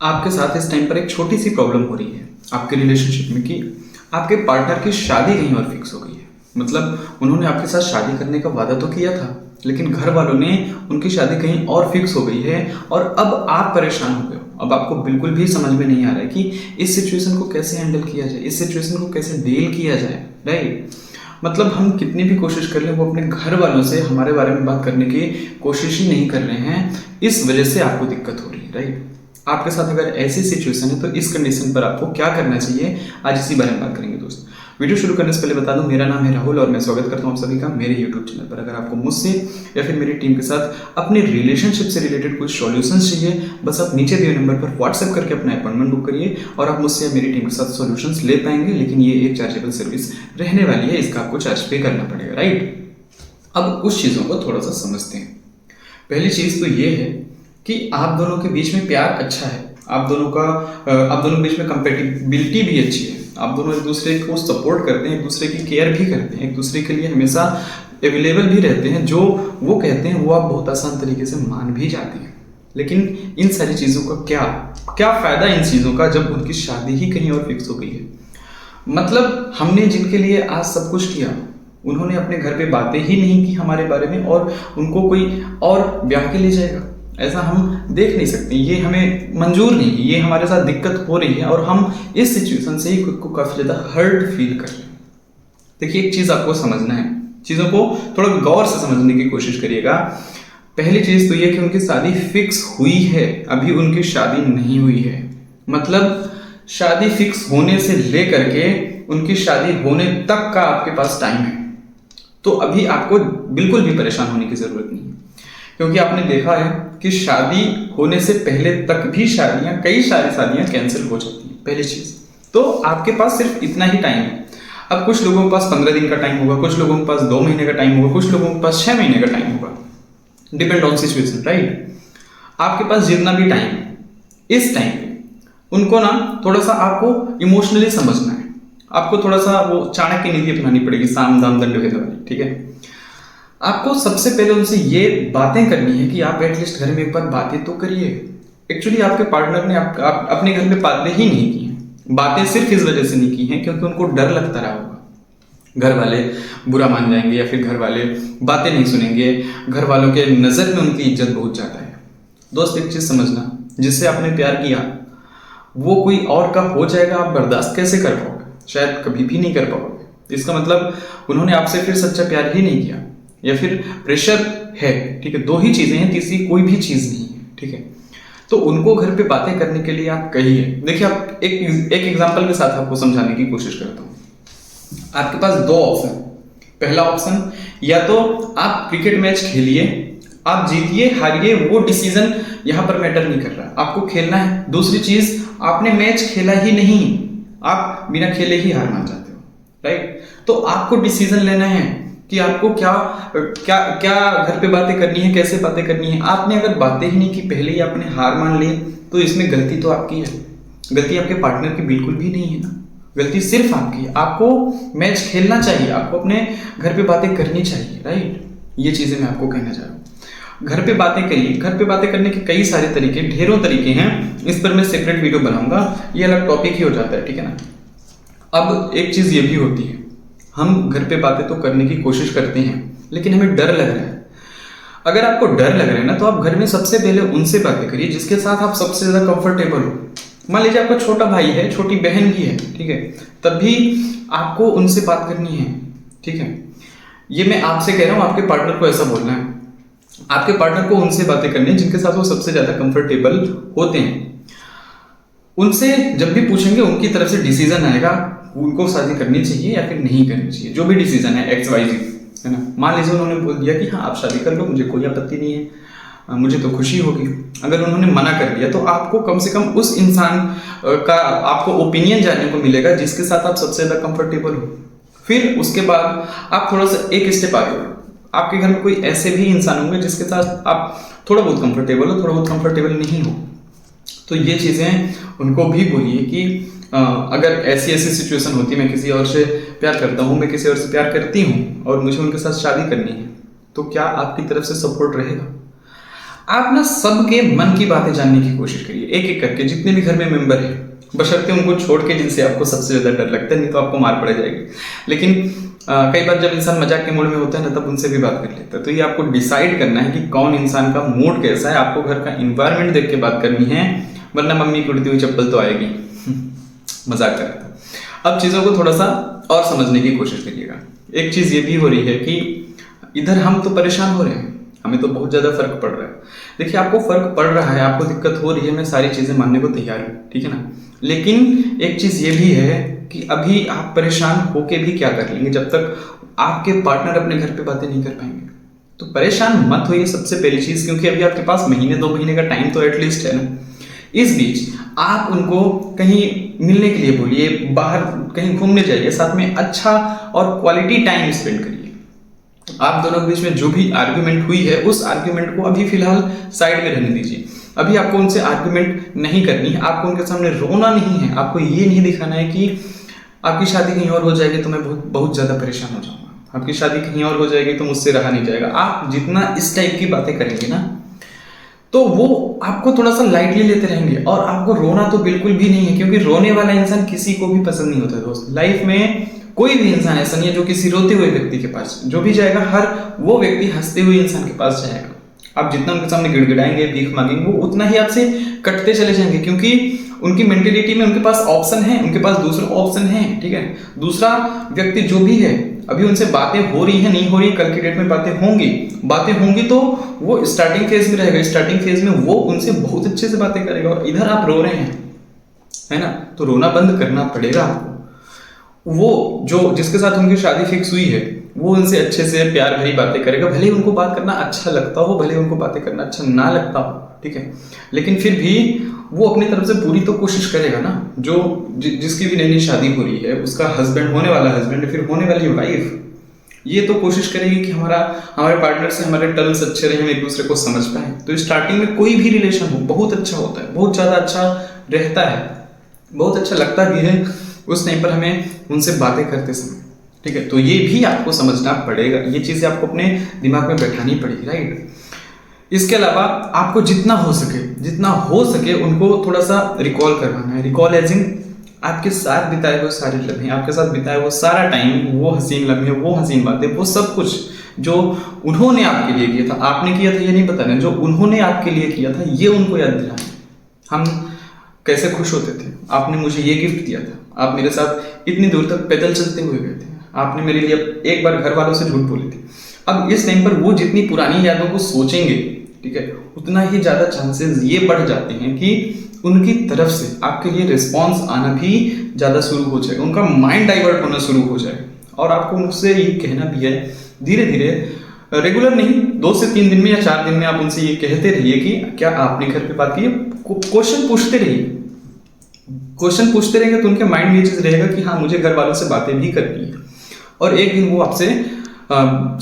आपके साथ इस टाइम पर एक छोटी सी प्रॉब्लम हो रही है आपके रिलेशनशिप में कि आपके पार्टनर की शादी कहीं और फिक्स हो गई है। मतलब उन्होंने आपके साथ शादी करने का वादा तो किया था, लेकिन घर वालों ने उनकी शादी कहीं और फिक्स हो गई है और अब आप परेशान हो गए हो। अब आपको बिल्कुल भी समझ में नहीं आ रहा है कि इस सिचुएशन को कैसे हैंडल किया जाए, इस सिचुएशन को कैसे डील किया जाए। राइट, मतलब हम कितनी भी कोशिश कर लें, वो अपने घर वालों से हमारे बारे में बात करने की कोशिश ही नहीं कर रहे हैं। इस वजह से आपको दिक्कत हो रही है। राइट, आपके साथ अगर ऐसी सिचुएशन है तो इस कंडीशन पर आपको क्या करना चाहिए, आज इसी बारे में बात करेंगे दोस्त। वीडियो शुरू करने से पहले बता दूं, मेरा नाम है राहुल और मैं स्वागत करता हूं आप सभी का मेरे यूट्यूब चैनल पर। अगर आपको मुझसे या फिर मेरी टीम के साथ अपने रिलेशनशिप से रिलेटेड कुछ सॉल्यूशंस चाहिए, बस आप नीचे दिए नंबर पर व्हाट्सएप करके अपना अपॉइंटमेंट बुक करिए और आप मुझसे या मेरी टीम के साथ सॉल्यूशंस ले पाएंगे। लेकिन ये एक चार्जेबल सर्विस रहने वाली है, इसका आपको चार्ज पे करना पड़ेगा। राइट, अब कुछ चीज़ों को थोड़ा सा समझते हैं। पहली चीज़ तो ये है कि आप दोनों के बीच में प्यार अच्छा है, आप दोनों के बीच में कंपेटिबिलिटी भी अच्छी है, आप दोनों एक दूसरे को सपोर्ट करते हैं, एक दूसरे की केयर भी करते हैं, एक दूसरे के लिए हमेशा अवेलेबल भी रहते हैं। जो वो कहते हैं वो आप बहुत आसान तरीके से मान भी जाते हैं। लेकिन इन सारी चीज़ों का क्या फ़ायदा इन चीज़ों का जब उनकी शादी ही कहीं और फिक्स हो गई है। मतलब हमने जिनके लिए आज सब कुछ किया, उन्होंने अपने घर पे बातें ही नहीं की हमारे बारे में और उनको कोई और ब्याह के ले जाएगा, ऐसा हम देख नहीं सकते। ये हमें मंजूर नहीं है, ये हमारे साथ दिक्कत हो रही है और हम इस सिचुएशन से ही खुद को काफ़ी ज़्यादा हर्ट फील कर रहे हैं। देखिए, एक चीज़ आपको समझना है, चीज़ों को थोड़ा गौर से समझने की कोशिश करिएगा। पहली चीज़ तो ये कि उनकी शादी फिक्स हुई है, अभी उनकी शादी नहीं हुई है। मतलब शादी फिक्स होने से लेकर के उनकी शादी होने तक का आपके पास टाइम है। तो अभी आपको बिल्कुल भी परेशान होने की ज़रूरत नहीं है, क्योंकि आपने देखा है कि शादी होने से पहले तक भी कई सारी शादियां कैंसिल हो जाती हैं। पहली चीज तो आपके पास सिर्फ इतना ही टाइम है। अब कुछ लोगों के पास 15 दिन का टाइम होगा, कुछ लोगों के पास 2 महीने का टाइम होगा, कुछ लोगों के पास 6 महीने का टाइम होगा, डिपेंड ऑन सिचुएशन। राइट, आपके पास जितना भी टाइम है, इस टाइम पे उनको ना थोड़ा सा आपको इमोशनली समझना है। आपको थोड़ा सा वो चाणक्य नीति अपनानी पड़ेगी, साम दाम दंड भेद वाली। ठीक है, आपको सबसे पहले उनसे ये बातें करनी है कि आप एटलीस्ट घर में एक बार बातें तो करिए। एक्चुअली आपके पार्टनर ने आप अपने घर में बातें ही नहीं की हैं। बातें सिर्फ इस वजह से नहीं की हैं क्योंकि उनको डर लगता रहा होगा घर वाले बुरा मान जाएंगे या फिर घर वाले बातें नहीं सुनेंगे, घर वालों के नज़र में उनकी इज्जत बहुत ज़्यादा है। दोस्त, एक चीज़ समझना, जिससे आपने प्यार किया वो कोई और का हो जाएगा, आप बर्दाश्त कैसे कर पाओगे? शायद कभी भी नहीं कर पाओगे। इसका मतलब उन्होंने आपसे फिर सच्चा प्यार ही नहीं किया या फिर प्रेशर है। ठीक है, 2 ही चीजें हैं, तीसरी कोई भी चीज नहीं है। ठीक है, तो उनको घर पे बातें करने के लिए आप कहिए। देखिए, आप एक एग्जांपल के साथ आपको समझाने की कोशिश करता हूँ। आपके पास 2 ऑप्शन। पहला ऑप्शन, या तो आप क्रिकेट मैच खेलिए, आप जीतिए हारिए वो डिसीजन यहाँ पर मैटर नहीं कर रहा, आपको खेलना है। दूसरी चीज, आपने मैच खेला ही नहीं, आप बिना खेले ही हार मान जाते हो। राइट, तो आपको डिसीजन लेना है कि आपको क्या क्या क्या घर पे बातें करनी है, कैसे बातें करनी है। आपने अगर बातें ही नहीं की, पहले ही आपने हार मान ली, तो इसमें गलती तो आपकी है, गलती आपके पार्टनर की बिल्कुल भी नहीं है ना। गलती सिर्फ आपकी है। आपको मैच खेलना चाहिए, आपको अपने घर पे बातें करनी चाहिए। राइट, ये चीजें मैं आपको कहना चाह रहा हूँ। घर पे बातें करिए। घर पे बातें करने के कई सारे तरीके, ढेरों तरीके हैं, इस पर मैं सेपरेट वीडियो बनाऊंगा, ये अलग टॉपिक ही हो जाता है। ठीक है ना। अब एक चीज ये भी होती है, हम घर पे बातें तो करने की कोशिश करते हैं लेकिन हमें डर लग रहा है। अगर आपको डर लग रहा है ना, तो आप घर में सबसे पहले उनसे बातें करिए जिसके साथ आप सबसे ज्यादा कंफर्टेबल हो। मान लीजिए आपका छोटा भाई है, छोटी बहन भी है, ठीक है, तब भी आपको उनसे बात करनी है। ठीक है, ये मैं आपसे कह रहा हूं, आपके पार्टनर को ऐसा बोलना है। आपके पार्टनर को उनसे बातें करनी है जिनके साथ वो सबसे ज्यादा कंफर्टेबल होते हैं। उनसे जब भी पूछेंगे, उनकी तरफ से डिसीजन आएगा, उनको शादी करनी चाहिए या फिर नहीं करनी चाहिए। जो भी डिसीजन है XYZ, है ना। मान लीजिए उन्होंने बोल दिया कि हाँ आप शादी कर लो, मुझे कोई आपत्ति नहीं है, मुझे तो खुशी होगी। अगर उन्होंने मना कर दिया तो आपको कम से कम उस इंसान का आपको ओपिनियन जानने को मिलेगा जिसके साथ आप सबसे ज्यादा कंफर्टेबल हो। फिर उसके बाद आप थोड़ा सा एक स्टेप आगे बढ़ो। आपके घर में कोई ऐसे भी इंसान होंगे जिसके साथ आप थोड़ा बहुत कंफर्टेबल हो, थोड़ा बहुत कंफर्टेबल नहीं हो, तो ये चीजें उनको भी बोलिए कि अगर ऐसी ऐसी सिचुएशन होती है, मैं किसी और से प्यार करता हूँ, मैं किसी और से प्यार करती हूँ और मुझे उनके साथ शादी करनी है, तो क्या आपकी तरफ से सपोर्ट रहेगा? आप ना सबके मन की बातें जानने की कोशिश करिए, एक एक करके, जितने भी घर में मेंबर है, बशर्ते उनको छोड़ के जिनसे आपको सबसे ज्यादा डर लगता है, नहीं तो आपको मार पड़ जाएगी। लेकिन कई बार जब इंसान मजाक के मूड में होता है ना, तब उनसे भी बात कर लेता है। तो ये आपको डिसाइड करना है कि कौन इंसान का मूड कैसा है। आपको घर का इन्वायरमेंट देख के बात करनी है, वरना मम्मी की उड़ती हुई चप्पल तो आएगी। मजाक कर रहा था। अब चीजों को थोड़ा सा और समझने की कोशिश करिएगा। एक चीज ये भी हो रही है कि इधर हम तो परेशान हो रहे हैं, हमें तो बहुत ज्यादा फर्क पड़ रहा है। देखिए, आपको फर्क पड़ रहा है, आपको दिक्कत हो रही है, मैं सारी चीजें मानने को तैयार हूँ, ठीक है ना। लेकिन एक चीज ये भी है कि अभी आप परेशान होके भी क्या कर लेंगे जब तक आपके पार्टनर अपने घर पे बातें नहीं कर पाएंगे। तो परेशान मत होइए सबसे पहली चीज, क्योंकि अभी आपके पास महीने 2 महीने का टाइम तो एटलीस्ट है ना। इस बीच आप उनको कहीं मिलने के लिए बोलिए, बाहर कहीं घूमने जाइए, साथ में अच्छा और क्वालिटी टाइम स्पेंड करिए। आप दोनों के बीच में जो भी आर्ग्यूमेंट हुई है, उस आर्ग्यूमेंट को अभी फिलहाल साइड में रहने दीजिए। अभी आपको उनसे आर्ग्यूमेंट नहीं करनी है, आपको उनके सामने रोना नहीं है, आपको ये नहीं दिखाना है कि आपकी शादी कहीं और हो जाएगी तो मैं बहुत बहुत ज्यादा परेशान हो जाऊंगा, आपकी शादी कहीं और हो जाएगी तो मुझसे रहा नहीं जाएगा। आप जितना इस टाइप की बातें करेंगे ना, तो वो आपको थोड़ा सा लाइटली लेते रहेंगे। और आपको रोना तो बिल्कुल भी नहीं है, क्योंकि रोने वाला इंसान किसी को भी पसंद नहीं होता दोस्त। लाइफ में कोई भी इंसान ऐसा नहीं है जो किसी रोते हुए व्यक्ति के पास, जो भी जाएगा हर वो व्यक्ति हंसते हुए इंसान के पास जाएगा। आप जितना उनके सामने गिड़गिड़ाएंगे, भीख मांगेंगे, वो उतना ही आपसे कटते चले जाएंगे, क्योंकि उनकी मेंटेलिटी में उनके पास ऑप्शन है, उनके पास दूसरा ऑप्शन है, ठीक है। दूसरा व्यक्ति जो भी है, अभी उनसे बातें हो रही है, नहीं हो रही, कल की डेट में बातें होंगी तो वो स्टार्टिंग फेज में रहेगा। स्टार्टिंग फेज में वो उनसे बहुत अच्छे से बातें करेगा, और इधर आप रो रहे हैं, है ना। तो रोना बंद करना पड़ेगा आपको। वो जो जिसके साथ उनकी शादी फिक्स हुई है, वो उनसे अच्छे से प्यार भरी बातें करेगा, भले ही उनको बात करना अच्छा लगता हो, भले ही उनको बातें करना अच्छा ना लगता हो, ठीक है। लेकिन फिर भी वो अपनी तरफ से पूरी तो कोशिश करेगा ना। जो जिसकी भी नई नई शादी हो रही है, उसका हस्बैंड, होने वाला हस्बैंड, फिर होने वाली वाइफ, ये तो कोशिश करेगी कि हमारे पार्टनर से हमारे टर्म्स अच्छे रहे, हम एक दूसरे को समझ पाए। तो स्टार्टिंग में कोई भी रिलेशन हो बहुत अच्छा होता है, बहुत ज्यादा अच्छा रहता है, बहुत अच्छा लगता भी है उस टाइम पर हमें उनसे बातें करते समय, ठीक है। तो ये भी आपको समझना पड़ेगा, ये चीजें आपको अपने दिमाग में बैठानी पड़ेगी, राइट। इसके अलावा आपको जितना हो सके उनको थोड़ा सा रिकॉल करवाना है। रिकॉल एज इन आपके साथ बिताए हुए सारे लम्हे, आपके साथ बिताया हुआ सारा टाइम, वो हसीन लम्हे, वो हसीन बातें, वो सब कुछ जो उन्होंने आपके लिए किया था। आपने किया था ये नहीं बताना, जो उन्होंने आपके लिए किया था ये उनको याद दिलाना। हम कैसे खुश होते थे, आपने मुझे ये गिफ्ट दिया था, आप मेरे साथ इतनी दूर तक पैदल चलते हुए गए थे, आपने मेरे लिए एक बार घर वालों से झूठ बोले थे। अब इस टाइम पर वो जितनी पुरानी यादों को सोचेंगे, ठीक है, उतना ही ज्यादा चांसेस ये बढ़ जाते हैं कि उनकी तरफ से आपके लिए रिस्पॉन्स आना भी ज्यादा शुरू हो जाएगा, उनका माइंड डाइवर्ट होना शुरू हो जाएगा। और आपको उनसे ये कहना भी है, धीरे धीरे, रेगुलर नहीं, 2 से 3 दिन में या 4 दिन में आप उनसे ये कहते रहिए कि क्या आपने घर पे बात की है। क्वेश्चन पूछते रहिए, क्वेश्चन पूछते रहेंगे तो उनके माइंड में ये चीज रहेगा कि हाँ, मुझे घर वालों से बातें भी करनी है। और एक दिन वो आपसे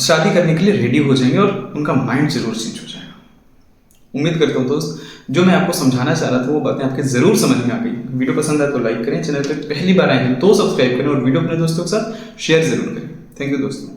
शादी करने के लिए रेडी हो जाएंगे और उनका माइंड जरूर चेंज हो जाएगा। उम्मीद करता हूँ दोस्त, जो मैं आपको समझाना चाह रहा था वो बातें आपके जरूर समझ में आ गई। वीडियो पसंद आए तो लाइक करें, चैनल पे पहली बार आए हैं तो सब्सक्राइब करें, और वीडियो अपने दोस्तों के साथ शेयर जरूर करें। थैंक यू दोस्तों।